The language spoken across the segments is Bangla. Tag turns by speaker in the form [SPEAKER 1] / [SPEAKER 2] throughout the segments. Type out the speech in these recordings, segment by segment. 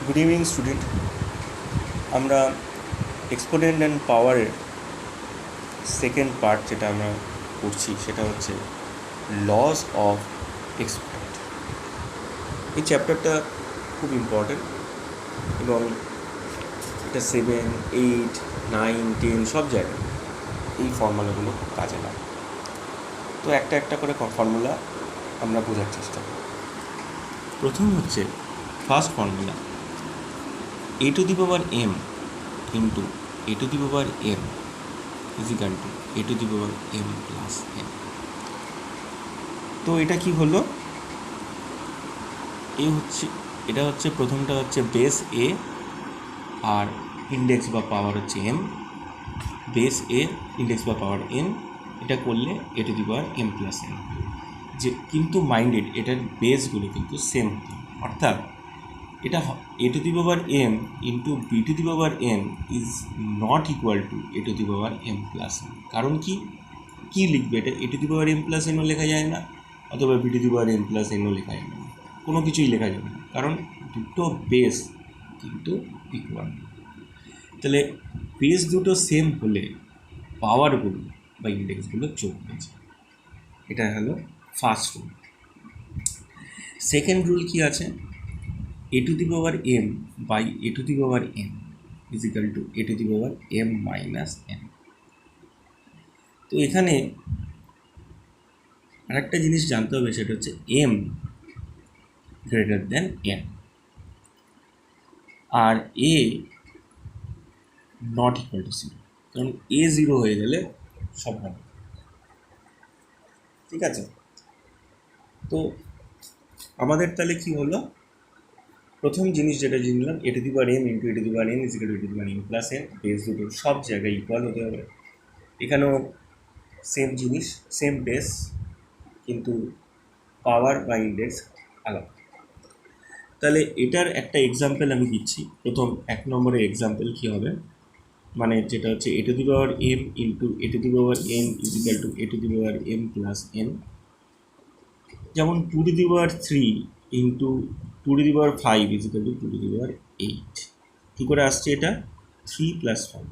[SPEAKER 1] Good evening student. আমরা এক্সপোনেন্ট অ্যান্ড পাওয়ারের সেকেন্ড পার্ট যেটা আমরা করছি সেটা হচ্ছে লস অফ এক্সপোনেন্ট। এই চ্যাপ্টারটা খুব ইম্পর্ট্যান্ট এবং এটা 7, 8, 9, 10 সব জায়গায় এই ফর্মুলাগুলো কাজে লাগে। তো একটা একটা করে ফর্মুলা আমরা বোঝার চেষ্টা করি। প্রথম হচ্ছে first formula, a to the power m into a to the power m is equal to a to the power m plus n। তো এটা কি হলো, এটা হচ্ছে প্রথমটা হচ্ছে বেস এ আর ইন্ডেক্স বা পাওয়ার হচ্ছে এম, বেস এ ইন্ডেক্স বা পাওয়ার এন, এটা করলে A to the power M plus N. যে কিন্তু মাইন্ডেড এটার বেসগুলো কিন্তু সেম হতে হবে, অর্থাৎ এটা A to the power M into B to the power N is not equal to A to the power M plus N. কারণ কী লিখবে এটা? A to the power M plus এনও লেখা যায় না, অথবা B to the power M plus এনও লেখা যায় না, কোনো কিছুই লেখা যাবে না, কারণ দুটো বেস কিন্তু ইকুয়াল। তাহলে বেস দুটো সেম হলে পাওয়ারগুলো বা ইন্ডেক্সগুলো যোগ হয়ে যায়। এটা হলো ফার্স্ট রুল। সেকেন্ড রুল কি আছে? a to the power m by a to the power n is equal to a to the power m minus n। তো এখানে আরেকটা জিনিস জানতে হবে, সেটা হচ্ছে m গ্রেটার দেন n আর a নট ইকুয়াল টু 0, কারণ a 0 হয়ে গেলে সব হবে। ঠিক আছে? তো আমাদের তাহলে কি হলো, প্রথম জিনিস যেটা জানলাম, A to the power M into A to the power N is equal to A to the power M plus N. Base দুটো সব জায়গায় ইকুয়াল হতে হবে। এখানেও সেম জিনিস, সেম বেস, কিন্তু পাওয়ার বা ইন্ডেক্স আলাদা। তাহলে এটার একটা এক্সাম্পল আমি দিচ্ছি। প্রথম 1 নম্বরের এক্সাম্পল কী হবে, মানে যেটা হচ্ছে A to the power M into A to the power N is equal to A to the power M plus N. যেমন 2 to the power 3 into 2 to the power 5 is equal to 2 to the power 8। কী করে আসছে এটা? 3 প্লাস 5,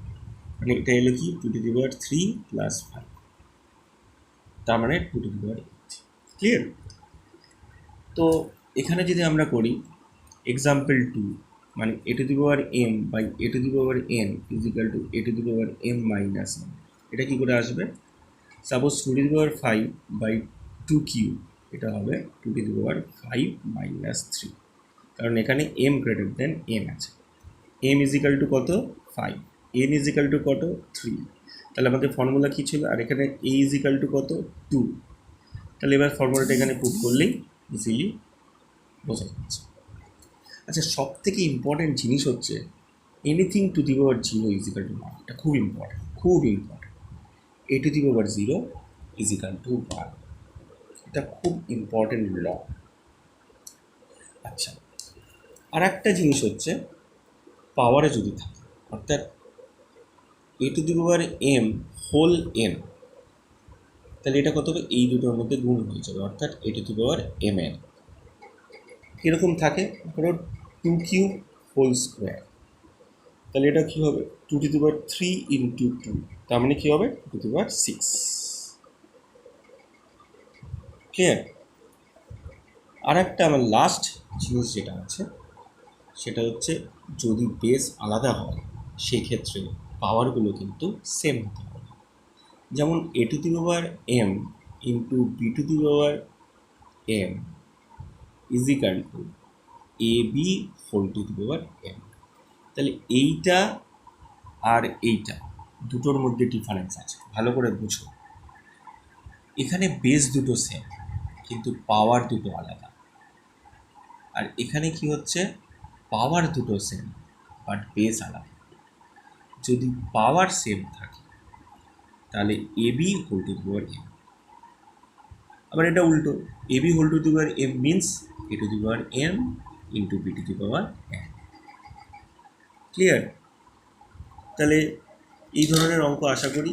[SPEAKER 1] মানে এটা এলো কি 2 টু দি পাওয়ার 3 প্লাস 5, তার মানে 2 টু দি পাওয়ার 8। ক্লিয়ার? তো এখানে যদি আমরা করি এক্সাম্পল 2, মানে A to the power M by A to the power N is equal to A to the power M minus N. এটা কী করে আসবে? Suppose 2 to the power 5 by 2 cube, এটা হবে 2 টু দি পাওয়ার 5 মাইনাস 3, কারণ এখানে এম গ্রেটার দেন এন আছে। এম ইজ ইকাল টু কত? 5, এন ইজ ইকাল টু কত? 3। তাহলে আমাদের ফর্মুলা কী ছিল? আর এখানে এ ইজ ইকাল টু কত? 2। তাহলে এবার ফর্মুলাটা এখানে পুট করলেই ইজিলি বোঝা যাচ্ছে। আচ্ছা, সব থেকে ইম্পর্টেন্ট জিনিস হচ্ছে anything to the power 0 is equal two 1। এটা খুব ইম্পর্টেন্ট, খুব important. A to the power 0 is equal two 1, এটা খুব ইম্পর্টেন্ট ল। আচ্ছা, আর একটা জিনিস হচ্ছে পাওয়ারে যদি থাকে, অর্থাৎ A to the power M whole N, তাহলে এটা কত হবে? এই দুটোর মধ্যে গুণ হয়ে যাবে, অর্থাৎ A to the power M N. কীরকম থাকে? ধরো 2 কিউব হোল স্কোয়ার, তাহলে এটা কী হবে? 2 টু দি পাওয়ার 3 ইন্টু 2, তার মানে কী হবে? 2 টু দি পাওয়ার 6। ক্লিয়ার? আর একটা আমার লাস্ট জিনিস যেটা আছে সেটা হচ্ছে যদি বেস আলাদা হয় সেক্ষেত্রে পাওয়ারগুলো কিন্তু সেম হতে হবে। যেমন A to the power M into B to the power M is equal to A B whole to the power M. তাহলে এইটা আর এইটা দুটোর মধ্যে ডিফারেন্স আছে, ভালো করে বুঝো। এখানে বেস দুটো সেম কিন্তু পাওয়ার দুটো আলাদা, আর এখানে কি হচ্ছে? পাওয়ার দুটো সেম বাট বেস আলাদা। যদি পাওয়ার সেম থাকে তাহলে A B whole to the power M. আবার এটা উল্টো, A B whole to the power M means A to the power M into B to the power M. Clear? তাহলে এই ধরনের অঙ্ক আশা করি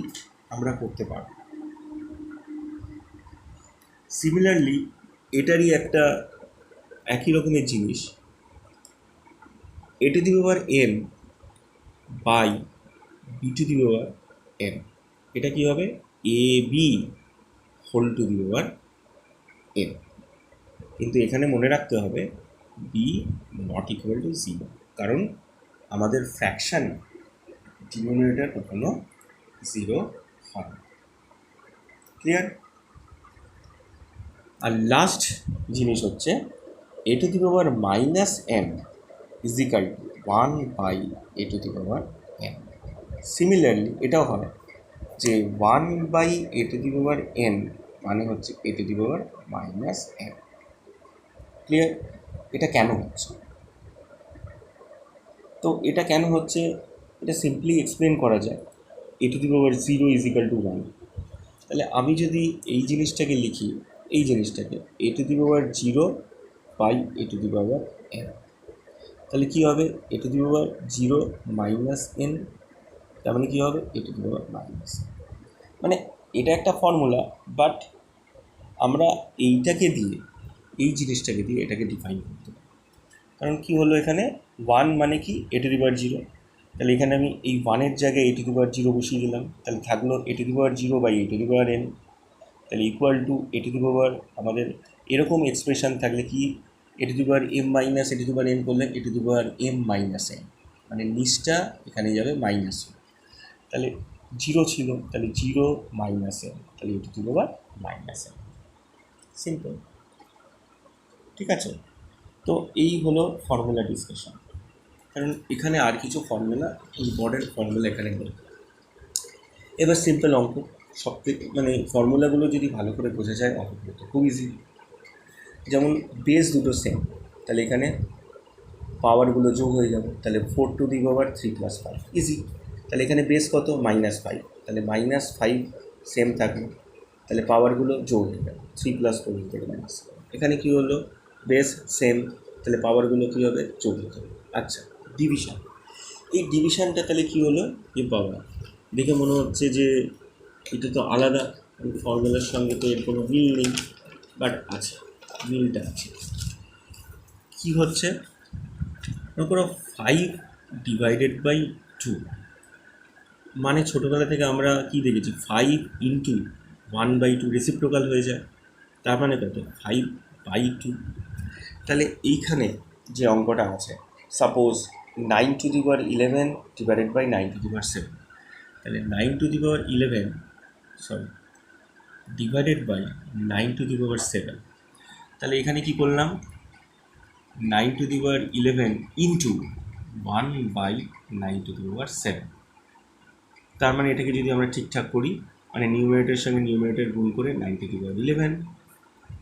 [SPEAKER 1] আমরা করতে পারব। সিমিলারলি এটারই একটা একই রকমের জিনিস, a to the power m by b to the power m, এটা কি হবে A B whole to the power m। কিন্তু এখানে মনে রাখতে হবে B not equal to zero, কারণ আমাদের ফ্র্যাকশান ডিনোমিনেটর কখনো জিরো হয় না। ক্লিয়ার? আর লাস্ট জিনিস হচ্ছে A to the power minus M equal to 1 by A to the power M. Similarly এটাও হয় যে 1 by A to the power N মানে হচ্ছে A to the power minus M. Clear? এটা কেন হচ্ছে? তো এটা কেন হচ্ছে এটা সিম্পলি এক্সপ্লেন করা যায়, A to the power zero equal to 1। তাহলে আমি যদি এই জিনিসটাকে লিখি, এই জিনিসটাকে A to the power zero by A to the power N, তাহলে কী হবে A to the power zero minus N, তার মানে কী হবে A to the power minus. মানে এটা একটা ফর্মুলা, বাট আমরা এইটাকে দিয়ে এই জিনিসটাকে দিয়ে এটাকে ডিফাইন করতে পারি। কারণ কী হলো এখানে 1 মানে কি A to the power zero, তাহলে এখানে আমি এই 1-এর জায়গায় এ টু দি পাওয়ার জিরো বসিয়ে দিলাম, তাহলে থাকলো A to the power zero by A to the power N, তাহলে equal to A to the power আমাদের এরকম এক্সপ্রেশন থাকলে কি A to the power M minus A to the power N করলে A to the power M minus N, মানে নিচটা এখানে যাবে মাইনাস, তাহলে জিরো ছিল তাহলে জিরো মাইনাস এন, তাহলে A to the power minus N. Simple, ঠিক আছে? তো এই হলো ফর্মুলা ডিসকাশন। কারণ এখানে আর কিছু ফর্মুলা ইম্পর্টেন্ট ফর্মুলা এখানে নেই। এবার সিম্পল অঙ্ক, সব থেকে মানে ফর্মুলাগুলো যদি ভালো করে বোঝা যায় অঙ্ক করতে খুব ইজি। যেমন বেস দুটো সেম, তাহলে এখানে পাওয়ারগুলো যোগ হয়ে যাবে, তাহলে 4 two the power 3 plus 5 easy. তাহলে এখানে বেস কত -5, তাহলে -5 সেম থাকলো, তাহলে পাওয়ারগুলো যোগ হয়ে যাবে 3 প্লাস 4 -। এখানে কী হলো বেস সেম, তাহলে পাওয়ারগুলো কী হবে যোগ হতে হবে। আচ্ছা, ডিভিশন, এই ডিভিশনটা তাহলে কী হলো এ পাওয়ার, দেখে মনে হচ্ছে যে এটা তো আলাদা, ফর্মুলার সঙ্গে তো এর কোনো মিল নেই, বাট আছে, মিলটা আছে। কী হচ্ছে মনে করো 5 ডিভাইডেড বাই 2, মানে ছোটোবেলা থেকে আমরা কি দেখেছি 5 ইন্টু 1/2 রেসিপ্রোকাল হয়ে যায়, তার মানে কত 5/2। তাহলে এইখানে যে অঙ্কটা আছে suppose 9 to the power 11 divided by 9 to the power 7, তাহলে 9 to the power 11 divided by 9 to the power 7, তাহলে এখানে কি করলাম 9 to the power 11 into 1/9 to the power 7। তার মানে এটাকে যদি আমরা ঠিকঠাক করি, মানে নিউমারেটরের সঙ্গে নিউমারেটর গুণ করে 9 টু দি পাওয়ার 11,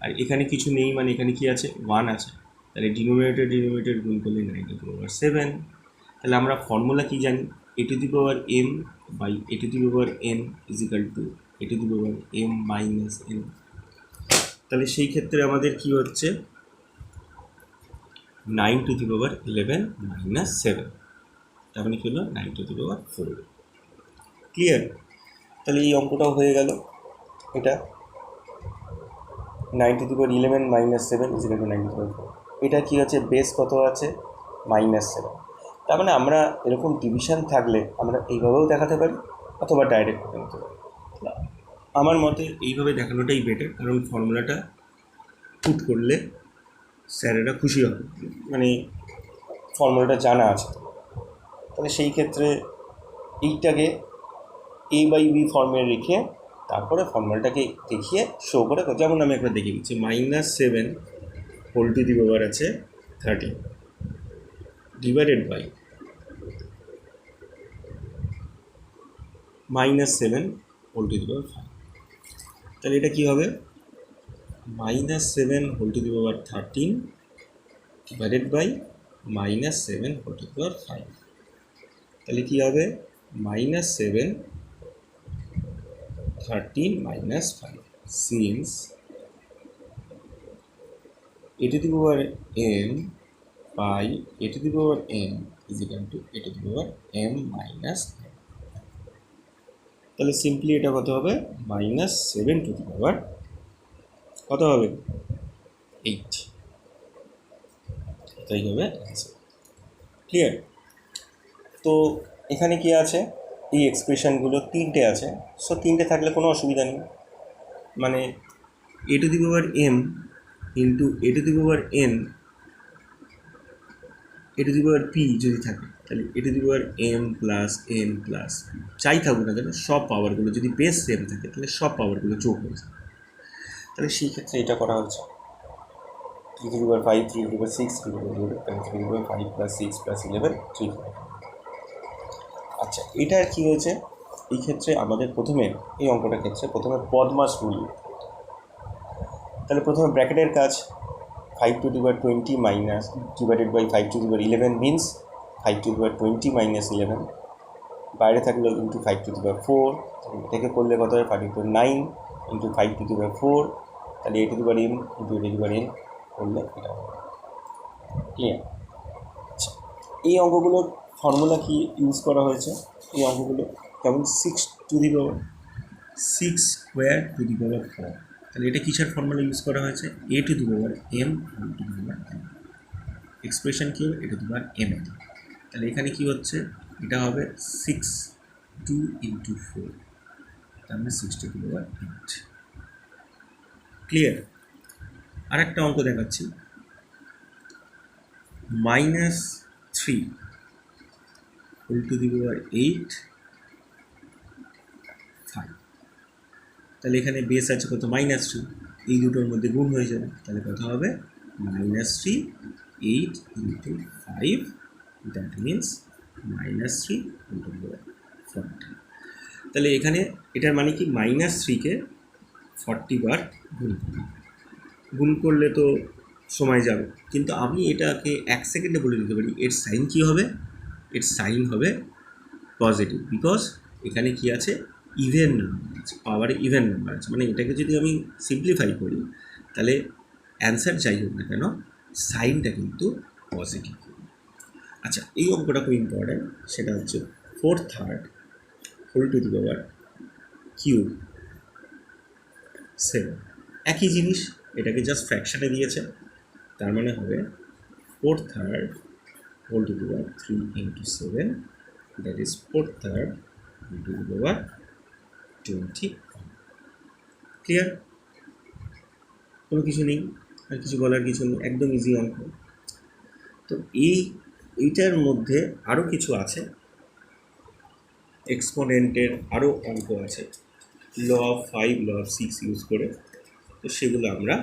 [SPEAKER 1] আর এখানে কিছু নেই মানে এখানে কি আছে 1 আছে, তাহলে ডিনোমিনেটর গুণ করলে 9 টু দি পাওয়ার 7। তাহলে আমরা ফর্মুলা কি জানি, A to the power M by A to the power N equal to A to the power M minus N. তাহলে সেই ক্ষেত্রে আমাদের কি হচ্ছে 9 টু দি পাওয়ার 11 মাইনাস 7, তার মানে কি হলো 9 টু দি পাওয়ার 4। ক্লিয়ার? তাহলে এই অঙ্কটাও হয়ে গেল, এটা 9 to the power 11 minus 7 equal to 9 to the power 4। এটা কী আছে বেস কত আছে -7। তার মানে আমরা এরকম ডিভিশন থাকলে আমরা এইভাবেও দেখাতে পারি অথবা ডাইরেক্ট করে নিতে পারি। আমার মতে এইভাবে দেখানোটাই বেটার, কারণ ফর্মুলাটা পুট করলে স্যারেরা খুশি হবে, মানে ফর্মুলাটা জানা আছে। তাহলে সেই ক্ষেত্রে এইটাকে a/b ফর্মে রেখে তারপরে ফর্মুলাটাকে দেখিয়ে শো করে, যেমন আমি একবার দেখিয়ে দিচ্ছি -7 হোল টু দি পাওয়ার আছে 13 divided by -7 whole to the power 5, তাহলে এটা কী হবে -7 whole to the power 13 divided by -7 whole to the power 5, তাহলে কী হবে -7 13 minus 5 since a to the power m by a to the power m is equal to a to the power m minus n. তাহলে সিম্পলি এটা কত হবে -7 টু দি পাওয়ার কত হবে 8, এটাই হবে অ্যান্সার। ক্লিয়ার? তো এখানে কি আছে, এই এক্সপ্রেশনগুলো তিনটে আছে, সো তিনটে থাকলে কোনো অসুবিধা নেই। মানে A to the power M into A to the power N A to the power P যদি থাকে, তাহলে A to the power M plus N plus P যাই থাকুক না কেন, সব পাওয়ারগুলো যদি বেস সেম থাকে তাহলে সব পাওয়ারগুলো যোগ হয়ে যায়। তাহলে সেই ক্ষেত্রে এটা করা হচ্ছে 3 to the power 5, 3 to the power 6, 3 to the power 11, 3 to the power 5 plus 6 plus 11, 3 to the power। আচ্ছা, এটা আর কি হয়েছে, এই ক্ষেত্রে আমাদের প্রথমে এই অঙ্কটার ক্ষেত্রে প্রথমে পদমাস রুল। তাহলে প্রথমে ব্র্যাকেটের কাজ 5 to the power 20 minus divided by 5 to the power 11 means 5 to the power 20 minus 11, বাইরে থাকলো ইন্টু 5 to the power 4, এটাকে করলে কত হয় 5 to the power 9 into 5 to the power 4, তাহলে a to the power m into a to the power n করলে এটা হবে। ক্লিয়ার? আচ্ছা, এই অঙ্কগুলোর ফর্মুলা কি ইউজ করা হয়েছে? এই অঙ্কগুলো যেমন 6 to the power 6 square to the power 4, তাহলে এটা কিসের ফর্মুলা ইউজ করা হয়েছে? A to the power M to the power M. Expression কী হবে? A to the power M A. তাহলে এখানে কি হচ্ছে, এটা হবে 6 2 ইন্টু 4, তার মানে 6 টু দি পাওয়ার 8। ক্লিয়ার? আর একটা অঙ্ক দেখাচ্ছি, -3 হোল টু দি পাওয়ার 8 5। তাহলে এখানে বেস আছে কত? -3, এই দুটোর মধ্যে গুণ হয়ে যাবে, তাহলে কত হবে? -3 8 ইন্টু 5, দ্যাট মিনস -3 ইন্টু 40। তাহলে এখানে এটার মানে কি, -3কে 40 বার গুণ করলে তো সময় যাবে, কিন্তু আমি এটাকে 1 সেকেন্ডে বলে দিতে পারি এর সাইন কী হবে। এর সাইন হবে পজিটিভ, বিকজ এখানে কি আছে, ইভেন নাম্বার আছে, পাওয়ারে ইভেন নাম্বার আছে, মানে এটাকে যদি আমি সিম্পলিফাই করি তাহলে অ্যান্সার যাই হোক না কেন সাইনটা কিন্তু পজিটিভ। আচ্ছা, এই অঙ্কটা খুব ইম্পর্ট্যান্ট, সেটা হচ্ছে 4/3 whole to the power cube 7। একই জিনিস, এটাকে জাস্ট ফ্র্যাকশানে দিয়েছে, তার মানে হবে 4/3 whole to the power 3 into 7, that is 4/3 whole to the power 20। Clear? কোনো কিছু নেই, আর কিছু বলার কিছু নেই, একদম ইজি অঙ্ক। তো এইটার মধ্যে আরও কিছু আছে, এক্সপোনেন্টের আরও অঙ্ক আছে law of 5, law of 6 use করে, তো সেগুলো আমরা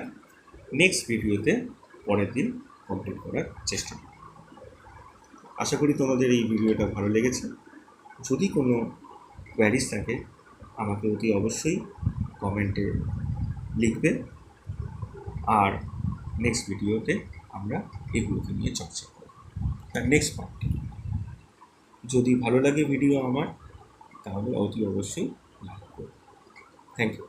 [SPEAKER 1] নেক্সট ভিডিওতে পরের দিন কমপ্লিট করার চেষ্টা করব। আশা করি তোমাদের এই ভিডিওটা ভালো লেগেছে। যদি কোনো কোয়ারিজ থাকে আমাকে অতি অবশ্যই কমেন্টে লিখবে, আর নেক্সট ভিডিওতে আমরা এগুলোকে নিয়ে চর্চা করব। তার নেক্সট পার্টে যদি ভালো লাগে ভিডিও আমার, তাহলে অতি অবশ্যই লাইক করবে। Thank you.